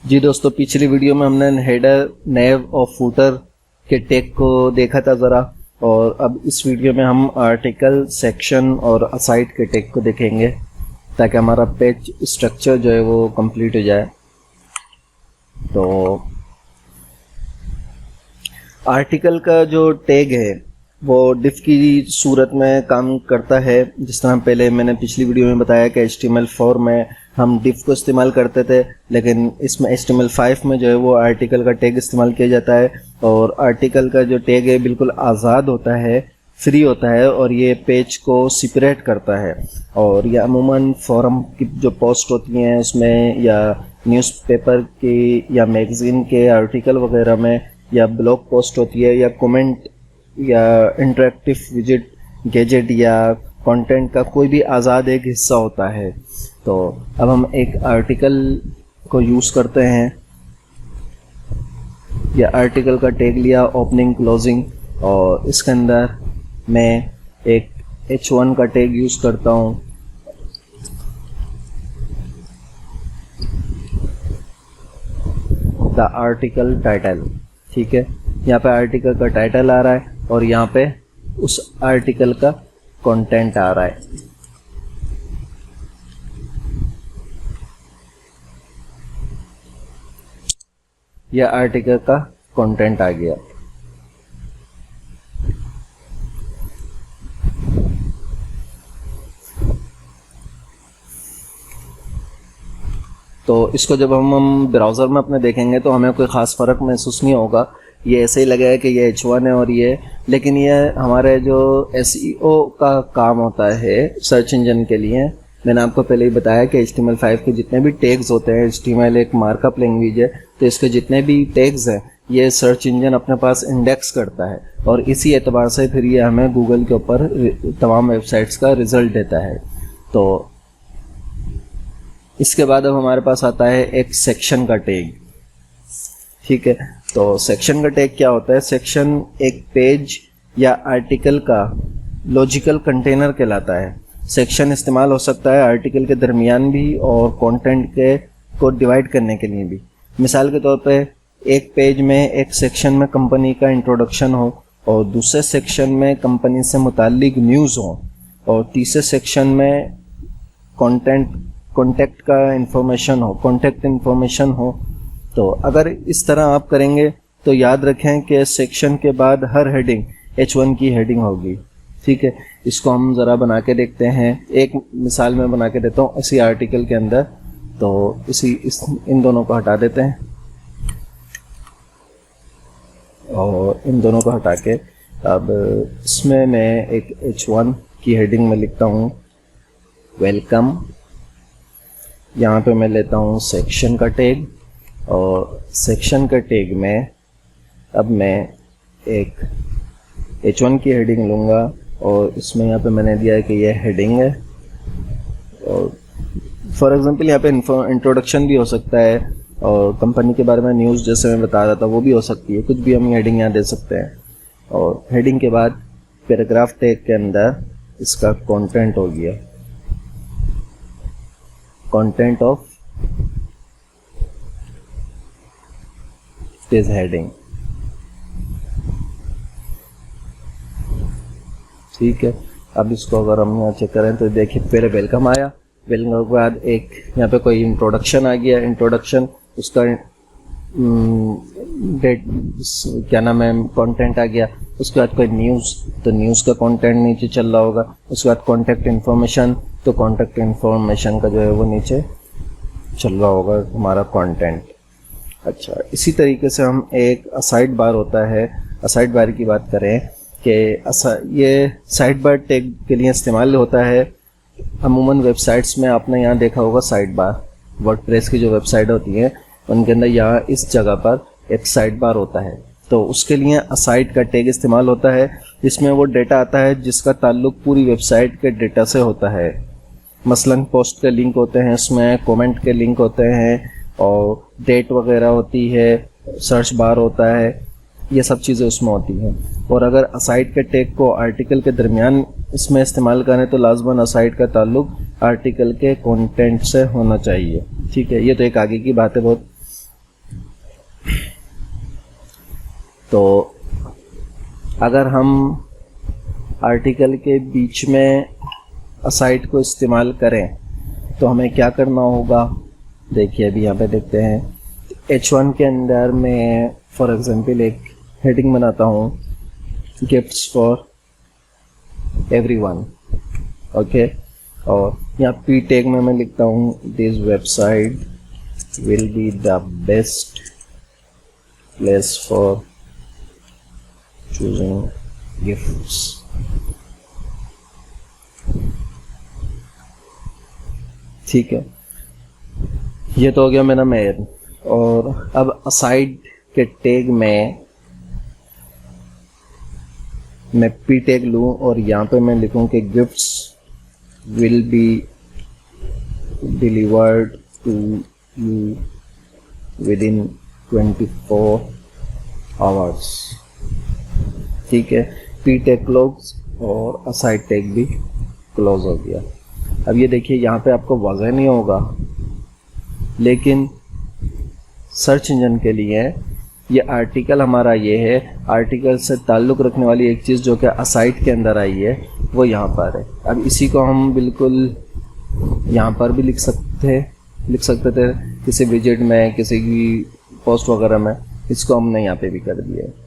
जी दोस्तों, पिछली वीडियो में हमने हेडर, नेव और फूटर के टैग को देखा था ज़रा, और अब इस वीडियो में हम आर्टिकल, सेक्शन और असाइड के टैग को देखेंगे ताकि हमारा पेज स्ट्रक्चर जो है वो कंप्लीट हो जाए। तो आर्टिकल का जो टैग है वो डिफ की सूरत में काम करता है। जिस तरह पहले मैंने पिछली वीडियो में बताया कि HTML4 में हम डिफ को इस्तेमाल करते थे, लेकिन इसमें HTML5 में जो है वो आर्टिकल का टैग इस्तेमाल किया जाता है। और आर्टिकल का जो टैग है बिल्कुल आज़ाद होता है, फ्री होता है, और ये पेज को सेपरेट करता है। और ये अमूमन फोरम की जो पोस्ट होती हैं उसमें, या न्यूज़पेपर की या मैगज़ीन के आर्टिकल वगैरह में, या ब्लॉग पोस्ट होती है, या कमेंट या इंटरेक्टिव विजिट, गैजेट या कंटेंट का कोई भी आज़ाद एक हिस्सा होता है। तो अब हम एक आर्टिकल को यूज़ करते हैं। या आर्टिकल का टैग लिया, ओपनिंग, क्लोजिंग, और इसके अंदर मैं एक H1 का टैग यूज़ करता हूँ। द आर्टिकल टाइटल, ठीक है। यहाँ पे आर्टिकल का टाइटल आ रहा है और यहाँ पे उस आर्टिकल का कंटेंट आ रहा है। यह आर्टिकल का कंटेंट आ गया। तो इसको जब हम ब्राउज़र में अपने देखेंगे तो हमें कोई ख़ास फ़र्क महसूस नहीं होगा। ये ऐसे ही लगेगा कि ये H1 है और ये, लेकिन ये हमारे जो SEO का काम होता है सर्च इंजन के लिए। मैंने आपको पहले ही बताया कि HTML5 के जितने भी टैग्स होते हैं, HTML एक मार्कअप लैंग्वेज है, तो इसके जितने भी टैग्स हैं ये सर्च इंजन अपने पास इंडेक्स करता है, और इसी एतबार से फिर ये हमें गूगल के ऊपर तमाम वेबसाइट्स का रिज़ल्ट देता है। तो इसके बाद अब हमारे पास आता है एक सेक्शन का टैग, ठीक है। तो सेक्शन का टैग क्या होता है? सेक्शन एक पेज या आर्टिकल का लॉजिकल कंटेनर कहलाता है। सेक्शन इस्तेमाल हो सकता है आर्टिकल के दरमियान भी और कंटेंट के को डिवाइड करने के लिए भी। मिसाल के तौर पे एक पेज में एक सेक्शन में कंपनी का इंट्रोडक्शन हो, और दूसरे सेक्शन में कंपनी से मुताल्लिक न्यूज़ हो, और तीसरे सेक्शन में कॉन्टैक्ट का इंफॉर्मेशन हो, कॉन्टैक्ट इंफॉर्मेशन हो। तो अगर इस तरह आप करेंगे तो याद रखें कि सेक्शन के बाद हर हेडिंग H1 की हेडिंग होगी, ठीक है। इसको हम ज़रा बना के देखते हैं। एक मिसाल में बना के देता हूँ इसी आर्टिकल के अंदर। तो इन दोनों को हटा देते हैं, और इन दोनों को हटा के अब इसमें मैं एक H1 की हेडिंग में लिखता हूँ वेलकम। यहाँ पे मैं लेता हूँ सेक्शन का टैग, और सेक्शन के टैग में अब मैं एक H1 की हेडिंग लूँगा, और इसमें यहाँ पे मैंने दिया है कि यह हेडिंग है। और फॉर एग्जांपल यहाँ पे इंट्रोडक्शन भी हो सकता है, और कंपनी के बारे में न्यूज़ जैसे मैं बता रहा था वो भी हो सकती है। कुछ भी हम हेडिंग यहाँ दे सकते हैं। और हेडिंग के बाद पैराग्राफ टैग के अंदर इसका कंटेंट हो गया, कंटेंट ऑफ दिस हेडिंग, ठीक है। अब इसको अगर हम यहाँ चेक करें तो देखिए पहले वेलकम आया, वेलकम के बाद एक यहाँ पे कोई इंट्रोडक्शन आ गया, इंट्रोडक्शन उसका डेट क्या नाम है कंटेंट आ गया। उसके बाद कोई न्यूज़, तो न्यूज़ का कंटेंट नीचे चल रहा होगा। उसके बाद कॉन्टैक्ट इन्फॉर्मेशन, तो कॉन्टैक्ट इन्फॉर्मेशन का जो है वो नीचे चल रहा होगा हमारा कंटेंट। अच्छा, इसी तरीके से हम एक असाइड बार होता है, असाइड बार की बात करें कि ये साइड बार टैग के लिए इस्तेमाल होता है। अमूमन वेबसाइट्स में आपने यहाँ देखा होगा साइड बार, वर्डप्रेस की जो वेबसाइट होती है उनके अंदर यहाँ इस जगह पर एक साइड बार होता है। तो उसके लिए असाइड का टैग इस्तेमाल होता है, जिसमें वो डेटा आता है जिसका ताल्लुक पूरी वेबसाइट के डेटा से होता है। मसलन पोस्ट के लिंक होते हैं, इसमें कमेंट के लिंक होते हैं, और डेट वगैरह होती है, सर्च बार होता है, ये सब चीज़ें उसमें होती हैं। और अगर असाइड के टैग को आर्टिकल के दरमियान इसमें इस्तेमाल करें तो लाजमन असाइड का ताल्लुक आर्टिकल के कंटेंट से होना चाहिए, ठीक है। ये तो एक आगे की बात है बहुत। तो अगर हम आर्टिकल के बीच में असाइड को इस्तेमाल करें तो हमें क्या करना होगा, देखिए अभी यहाँ पे देखते हैं H1 के अंदर मैं फॉर एग्जांपल एक हेडिंग बनाता हूँ, गिफ्ट्स फॉर एवरीवन, ओके। और यहाँ पी टैग में मैं लिखता हूँ this website will be the best place for choosing gifts. ठीक है, ये तो हो गया मेरा मेन। और अब असाइड के टैग में मैं पी टैग लूँ और यहाँ पे मैं लिखूँ कि gifts will be delivered to you within 24 hours. ठीक है, पी टैग क्लोज और असाइड टैग भी क्लोज हो गया। अब ये देखिए यहाँ पे आपको वाज़ह नहीं होगा, लेकिन सर्च इंजन के लिए ये आर्टिकल हमारा ये है, आर्टिकल से ताल्लुक़ रखने वाली एक चीज़ जो कि असाइड के अंदर आई है वो यहाँ पर है। अब इसी को हम बिल्कुल यहाँ पर भी लिख सकते थे किसी विजिट में, किसी की पोस्ट वगैरह में, इसको हमने यहाँ पे भी कर दिया है।